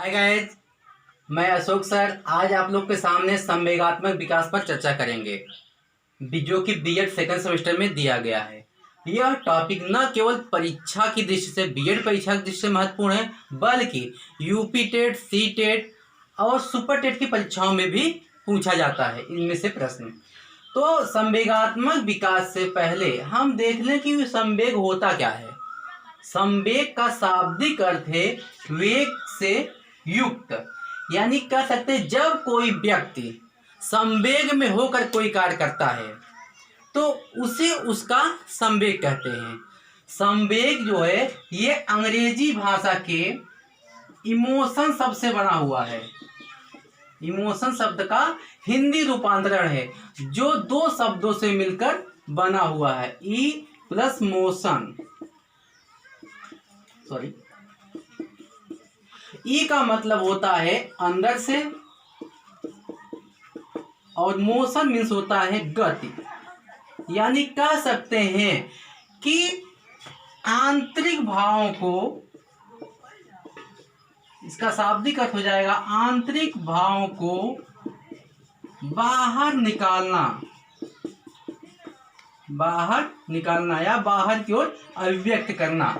Hi guys, मैं Ashok sir आज आप लोग के सामने संवेगात्मक विकास पर चर्चा करेंगे जो कि बीएड सेकंड सेमेस्टर में दिया गया है। यह टॉपिक न केवल परीक्षा की दृष्टि से बीएड परीक्षा की दृष्टि से महत्वपूर्ण है, बल्कि यूपी टेट, सी टेट और सुपर टेट की परीक्षाओं में भी पूछा जाता है इनमें से प्रश्न। तो संवेगात्मक विकास से पहले हम देख लें कि संवेग होता क्या है। संवेग का शाब्दिक अर्थ है वेग से युक्त, यानी कह सकते हैं जब कोई व्यक्ति संवेग में होकर कोई कार्य करता है तो उसे उसका संवेग कहते हैं। संवेग जो है ये अंग्रेजी भाषा के इमोशन शब्द से बना हुआ है। इमोशन शब्द का हिंदी रूपांतरण है जो दो शब्दों से मिलकर बना हुआ है, ई प्लस मोशन। सॉरी, ई का मतलब होता है अंदर से और मोशन मीन्स होता है गति, यानी कह सकते हैं कि आंतरिक भावों को, इसका शाब्दिक अर्थ हो जाएगा आंतरिक भावों को बाहर निकालना या बाहर की ओर अभिव्यक्त करना,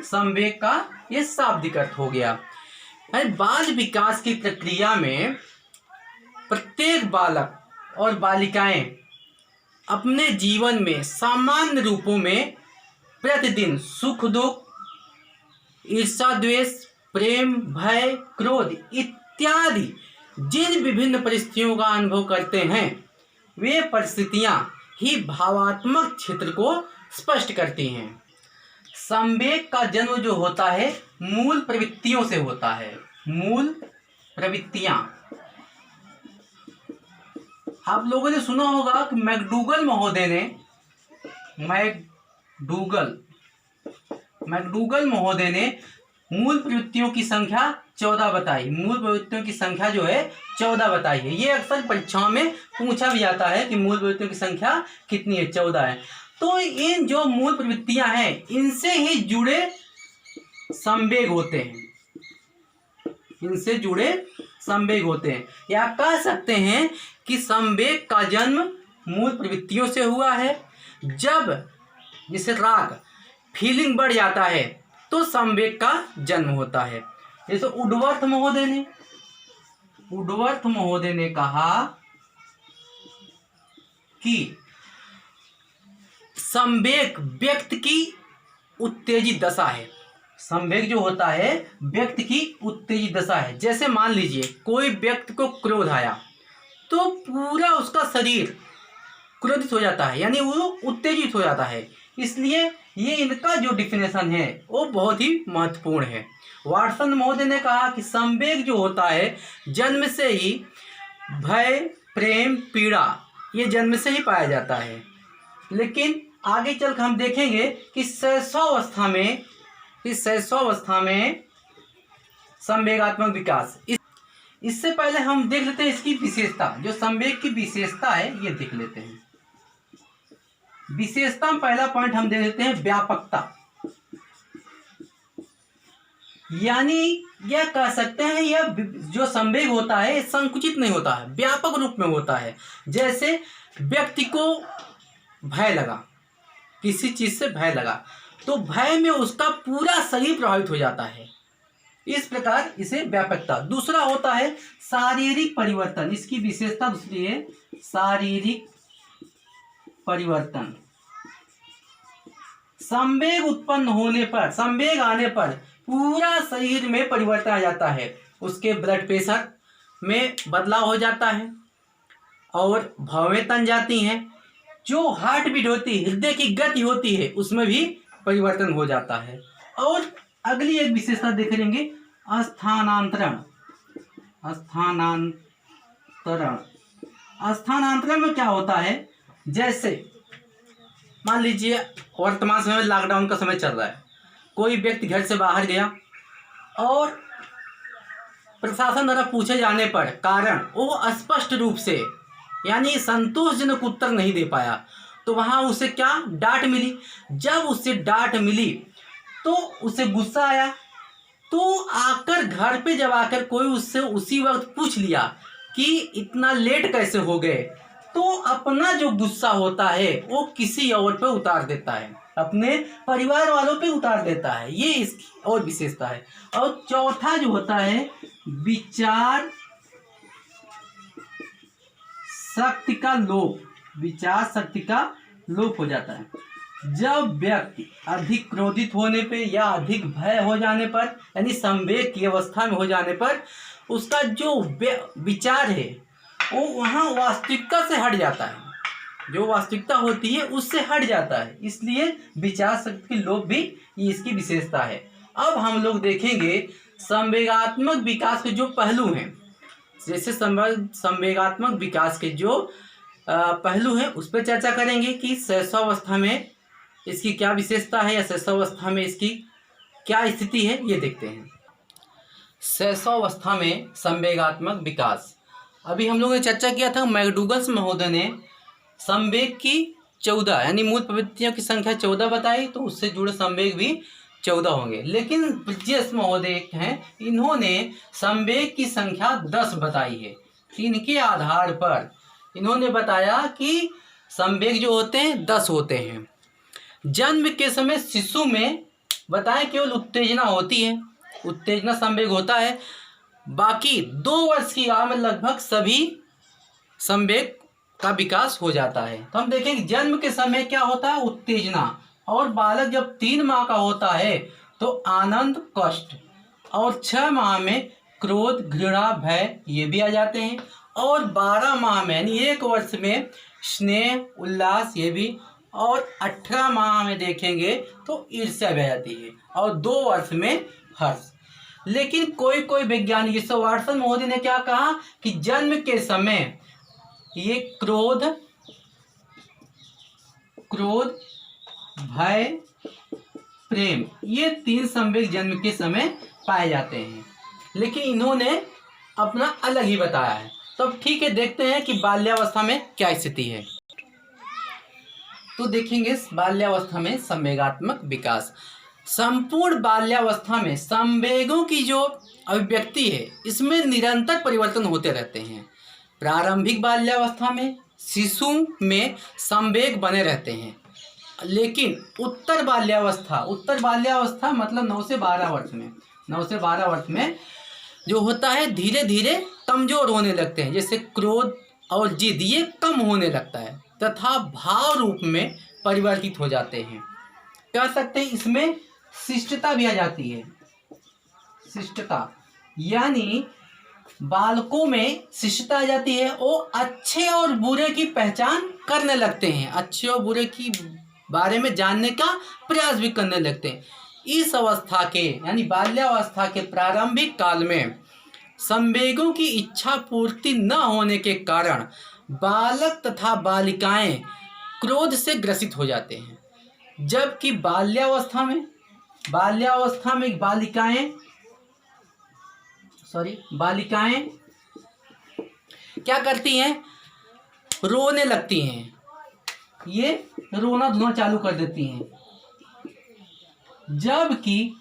संवेग का यह शाब्दिक अर्थ हो गया। बाल विकास की प्रक्रिया में प्रत्येक बालक और बालिकाएं अपने जीवन में सामान्य रूपों में प्रतिदिन सुख दुख, ईर्ष्या द्वेष, प्रेम भय क्रोध इत्यादि जिन विभिन्न परिस्थितियों का अनुभव करते हैं वे परिस्थितियां ही भावात्मक क्षेत्र को स्पष्ट करती हैं। संवेग का जन्म जो होता है मूल प्रवृत्तियों से होता है। मूल प्रवृत्तियां आप लोगों ने सुना होगा कि मैकडूगल महोदय ने मूल प्रवृत्तियों की संख्या 14 बताई। मूल प्रवृत्तियों की संख्या जो है 14 बताई है। ये अक्सर परीक्षाओं में पूछा भी जाता है कि मूल प्रवृत्तियों की संख्या कितनी है, 14 है। तो इन जो मूल प्रवृत्तियां हैं इनसे ही जुड़े संवेग होते हैं, या कह सकते हैं कि संवेग का जन्म मूल प्रवृत्तियों से हुआ है। जब जैसे राग फीलिंग बढ़ जाता है तो संवेग का जन्म होता है। जैसे वुडवर्थ महोदय ने कहा कि संवेग व्यक्ति की उत्तेजित दशा है। संवेग जो होता है व्यक्ति की उत्तेजित दशा है। जैसे मान लीजिए कोई व्यक्ति को क्रोध आया तो पूरा उसका शरीर क्रोधित हो जाता है, यानी वो उत्तेजित हो जाता है। इसलिए ये इनका जो डिफिनेशन है वो बहुत ही महत्वपूर्ण है। वाटसन महोदय ने कहा कि संवेग जो होता है जन्म से ही भय प्रेम पीड़ा ये जन्म से ही पाया जाता है। लेकिन आगे चलकर हम देखेंगे कि शैशवावस्था में संवेगात्मक विकास। इससे पहले हम देख लेते हैं इसकी विशेषता, जो संवेग की विशेषता है ये देख लेते हैं। विशेषता में पहला पॉइंट हम देख लेते हैं व्यापकता, यानी यह कह सकते हैं यह जो संवेग होता है संकुचित नहीं होता है, व्यापक रूप में होता है। जैसे व्यक्ति को भय लगा, किसी चीज से भय लगा तो भय में उसका पूरा शरीर प्रभावित हो जाता है। इस प्रकार इसे व्यापकता। दूसरा होता है शारीरिक परिवर्तन। इसकी विशेषता दूसरी है शारीरिक परिवर्तन। संवेग उत्पन्न होने पर, संवेग आने पर पूरा शरीर में परिवर्तन आ जाता है। उसके ब्लड प्रेशर में बदलाव हो जाता है और भवें तन जाती हैं। जो हार्ट बीट होती है, हृदय की गति होती है, उसमें भी परिवर्तन हो जाता है। और अगली एक विशेषता देख लेंगे स्थानांतरण। स्थानांतरण में क्या होता है, जैसे मान लीजिए वर्तमान समय में लॉकडाउन का समय चल रहा है, कोई व्यक्ति घर से बाहर गया और प्रशासन द्वारा पूछे जाने पर कारण वो स्पष्ट रूप से यानी संतोषजनक उत्तर नहीं दे पाया तो वहां उसे क्या डांट मिली। जब उसे डांट मिली तो उसे गुस्सा आया तो आकर घर पे जब आकर कोई उससे उसी वक्त पूछ लिया कि इतना लेट कैसे हो गए, तो अपना जो गुस्सा होता है वो किसी और पे उतार देता है, अपने परिवार वालों पे उतार देता है। ये इसकी और विशेषता है। और चौथा जो होता है, विचार शक्ति का लोप, विचार शक्ति का लोप हो जाता है। जब व्यक्ति अधिक क्रोधित होने पे या अधिक भय हो जाने पर, यानी संवेग की अवस्था में हो जाने पर, उसका जो विचार है वो वहाँ वास्तविकता से हट जाता है, जो वास्तविकता होती है उससे हट जाता है। इसलिए विचार शक्ति की लोप भी ये इसकी विशेषता है। अब हम लोग देखेंगे संवेगात्मक विकास के जो पहलू हैं, जैसे संवेगात्मक विकास के जो पहलू हैं उस पर चर्चा करेंगे कि शैशवावस्था में इसकी क्या विशेषता है या शैशवावस्था में इसकी क्या स्थिति है, ये देखते हैं। शैशवावस्था में संवेगात्मक विकास, अभी हम लोगों ने चर्चा किया था, मैकडूगल्स महोदय ने संवेग की 14 यानी मूल प्रवृत्तियों की संख्या 14 बताई, तो उससे जुड़े संवेग भी 14 होंगे। लेकिन ब्रिजेश महोदय हैं, इन्होंने संवेग की संख्या 10 बताई है। इनके आधार पर इन्होंने बताया कि संवेग जो होते हैं 10 होते हैं। जन्म के समय शिशु में बताएं केवल उत्तेजना होती है, उत्तेजना संवेग होता है। बाकी 2 वर्ष की आयु में लगभग सभी संवेग का विकास हो जाता है। तो हम देखेंगे जन्म के समय क्या होता है, उत्तेजना, और बालक जब 3 माह का होता है तो आनंद, कष्ट, और 6 माह में क्रोध, घृणा, भय ये भी आ जाते हैं, और 12 माह में यानी 1 वर्ष में स्नेह, उल्लास ये भी, और 18 माह में देखेंगे तो ईर्ष्या भी आ जाती है, और 2 वर्ष में हर्ष। लेकिन कोई कोई वैज्ञानिक जैसे वाटसन महोदय ने क्या कहा कि जन्म के समय ये क्रोध, भय, प्रेम ये 3 संवेग जन्म के समय पाए जाते हैं। लेकिन इन्होंने अपना अलग ही बताया है। तो अब ठीक है, देखते हैं कि बाल्यावस्था में क्या स्थिति है। तो देखेंगे बाल्यावस्था में संवेगात्मक विकास। संपूर्ण बाल्यावस्था में संवेगों की जो अभिव्यक्ति है इसमें निरंतर परिवर्तन होते रहते हैं। प्रारंभिक बाल्यावस्था में शिशु में संवेग बने रहते हैं, लेकिन उत्तर बाल्यावस्था मतलब 9 से 12 वर्ष में जो होता है धीरे धीरे कमजोर होने लगते हैं। जैसे क्रोध और जिद ये कम होने लगता है तथा भाव रूप में परिवर्तित हो जाते हैं। कह सकते हैं इसमें शिष्टता भी आ जाती है। शिष्टता यानी बालकों में शिष्टता आ जाती है, वो अच्छे और बुरे की पहचान करने लगते हैं, अच्छे और बुरे की बारे में जानने का प्रयास भी करने लगते हैं। इस अवस्था के यानी बाल्यावस्था के प्रारंभिक काल में संवेगों की इच्छा पूर्ति न होने के कारण बालक तथा बालिकाएं क्रोध से ग्रसित हो जाते हैं, जबकि बाल्यावस्था में बालिकाएं क्या करती हैं, रोने लगती हैं, ये रोना धोना चालू कर देती हैं, जबकि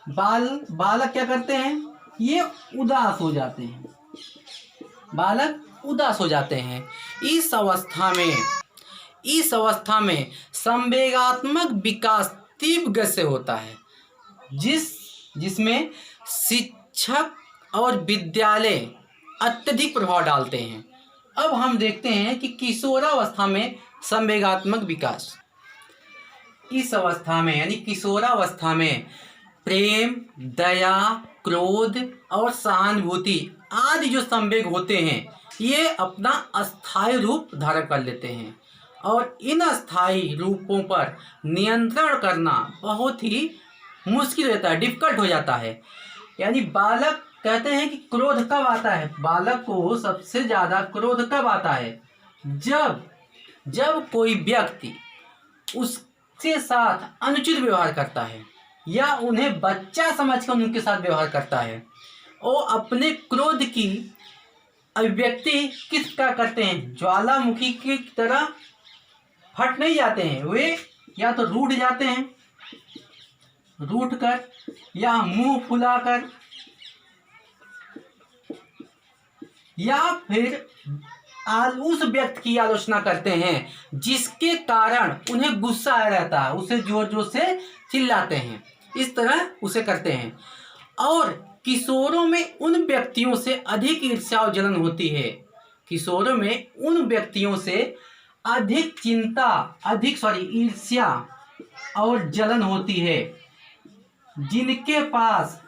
बालक क्या करते हैं, ये उदास हो जाते हैं, बालक उदास हो जाते हैं। इस अवस्था में संवेगात्मक विकास तीव्र गति से होता है, जिसमें शिक्षक और विद्यालय अत्यधिक प्रभाव डालते हैं। अब हम देखते हैं कि किशोरावस्था में संवेगात्मक विकास। इस अवस्था में यानी किशोरावस्था में प्रेम, दया, क्रोध और सहानुभूति आदि जो संवेग होते हैं ये अपना अस्थायी रूप धारण कर लेते हैं, और इन अस्थायी रूपों पर नियंत्रण करना बहुत ही मुश्किल रहता है, डिफिकल्ट हो जाता है। यानी बालक कहते हैं कि क्रोध कब आता है, बालक को सबसे ज़्यादा क्रोध कब आता है, जब कोई व्यक्ति उसके साथ अनुचित व्यवहार करता है या उन्हें बच्चा समझकर उनके साथ व्यवहार करता है। वो अपने क्रोध की अभिव्यक्ति किस का करते हैं, ज्वालामुखी की तरह फट नहीं जाते हैं, वे या तो रूठ जाते हैं रूठकर या मुंह फुलाकर या फिर उस व्यक्ति की आलोचना करते हैं जिसके कारण उन्हें गुस्सा आ रहता है, उसे जोर जोर से चिल्लाते हैं, इस तरह उसे करते हैं। और किशोरों में उन व्यक्तियों से अधिक ईर्ष्या और जलन होती है, किशोरों में उन व्यक्तियों से अधिक ईर्ष्या और जलन होती है जिनके पास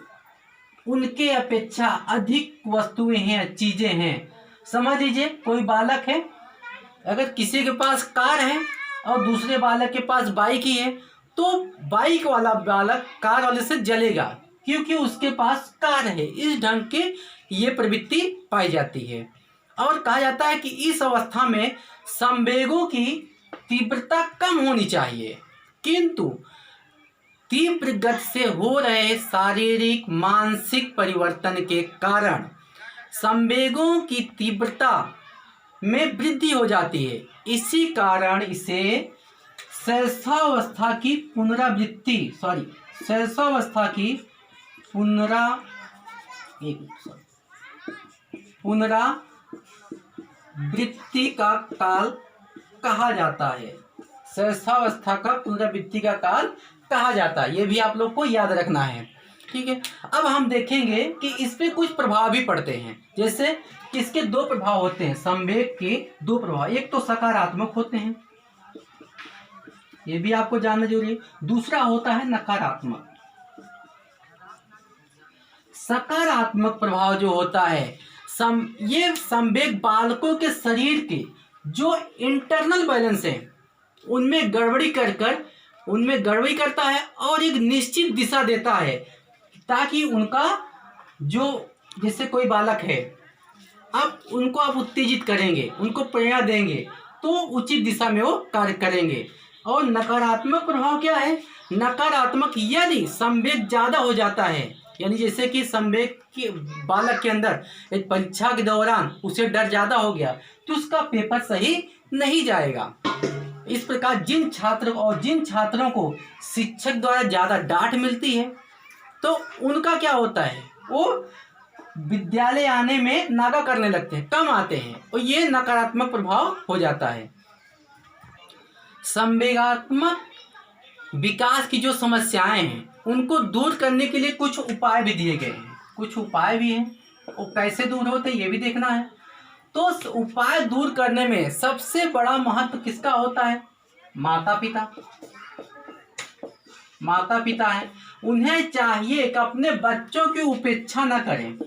उनके अपेक्षा अधिक वस्तुएं हैं, चीजें हैं। समझ लीजिए कोई बालक है, अगर किसी के पास कार है और दूसरे बालक के पास बाइक ही है, तो बाइक वाला बालक कार वाले से जलेगा क्योंकि उसके पास कार है। इस ढंग के ये प्रवृत्ति पाई जाती है। और कहा जाता है कि इस अवस्था में संवेगों की तीव्रता कम होनी चाहिए, किंतु तीव्र गति से हो रहे शारीरिक मानसिक परिवर्तन के कारण संवेगों की तीव्रता में वृद्धि हो जाती है। इसी कारण इसे शैशवावस्था की पुनरावृत्ति का काल कहा जाता है। शैशवावस्था का पुनरावृत्ति का काल कहा जाता है, ये भी आप लोग को याद रखना है। ठीक है, अब हम देखेंगे कि इस पे कुछ प्रभाव भी पड़ते हैं। जैसे इसके दो प्रभाव होते हैं, संवेग के दो प्रभाव, एक तो सकारात्मक होते हैं, ये भी आपको जानना जरूरी है। दूसरा होता है नकारात्मक। सकारात्मक प्रभाव जो होता है ये संवेग बालकों के शरीर के जो इंटरनल बैलेंस है उनमें गड़बड़ी करता है और एक निश्चित दिशा देता है, ताकि उनका जो, जैसे कोई बालक है, अब उनको आप उत्तेजित करेंगे, उनको प्रेरणा देंगे तो उचित दिशा में वो कार्य करेंगे। और नकारात्मक प्रभाव क्या है? नकारात्मक, यदि संवेग ज़्यादा हो जाता है, यानी जैसे कि संवेग की बालक के अंदर एक परीक्षा के दौरान उसे डर ज़्यादा हो गया तो उसका पेपर सही नहीं जाएगा। इस प्रकार जिन छात्रों को शिक्षक द्वारा ज़्यादा डांट मिलती है तो उनका क्या होता है, वो विद्यालय आने में नागा करने लगते हैं, कम आते हैं, और ये नकारात्मक प्रभाव हो जाता है। संवेगात्मक विकास की जो समस्याएं हैं उनको दूर करने के लिए कुछ उपाय भी दिए गए हैं, कुछ उपाय भी हैं, वो कैसे दूर होते हैं ये भी देखना है। तो उपाय दूर करने में सबसे बड़ा महत्व किसका होता है? माता पिता है। उन्हें चाहिए कि अपने बच्चों की उपेक्षा न करें,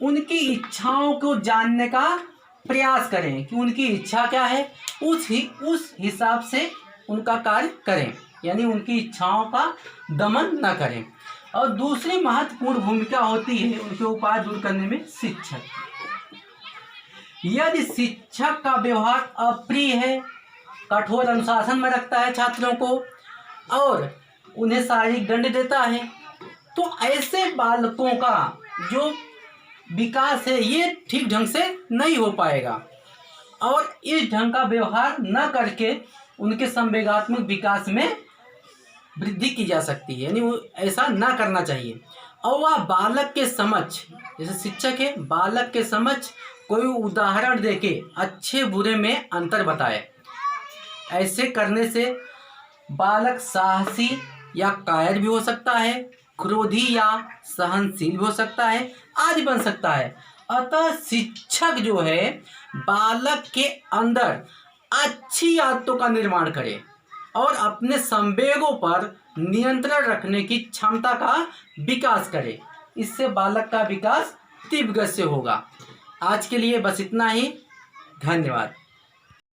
उनकी इच्छाओं को जानने का प्रयास करें कि उनकी इच्छा क्या है, उस हिसाब से उनका कार्य करें, यानी उनकी इच्छाओं का दमन न करें। और दूसरी महत्वपूर्ण भूमिका होती है उनके उपाय दूर करने में शिक्षक। यदि शिक्षक का व्यवहार अप्रिय है, कठोर अनुशासन में रखता है छात्रों को और उन्हें शारीरिक दंड देता है, तो ऐसे बालकों का जो विकास है ये ठीक ढंग से नहीं हो पाएगा और इस ढंग का व्यवहार न करके उनके संवेगात्मक विकास में वृद्धि की जा सकती है, यानी वो ऐसा ना करना चाहिए। और वह बालक के समक्ष, जैसे शिक्षक है, बालक के समक्ष कोई उदाहरण देके अच्छे बुरे में अंतर बताए। ऐसे करने से बालक साहसी या कायर भी हो सकता है, क्रोधी या सहनशील भी हो सकता है, आदि बन सकता है। अतः शिक्षक जो है बालक के अंदर अच्छी आदतों का निर्माण करे और अपने संवेगों पर नियंत्रण रखने की क्षमता का विकास करे। इससे बालक का विकास तीव्र गति से होगा। आज के लिए बस इतना ही। धन्यवाद।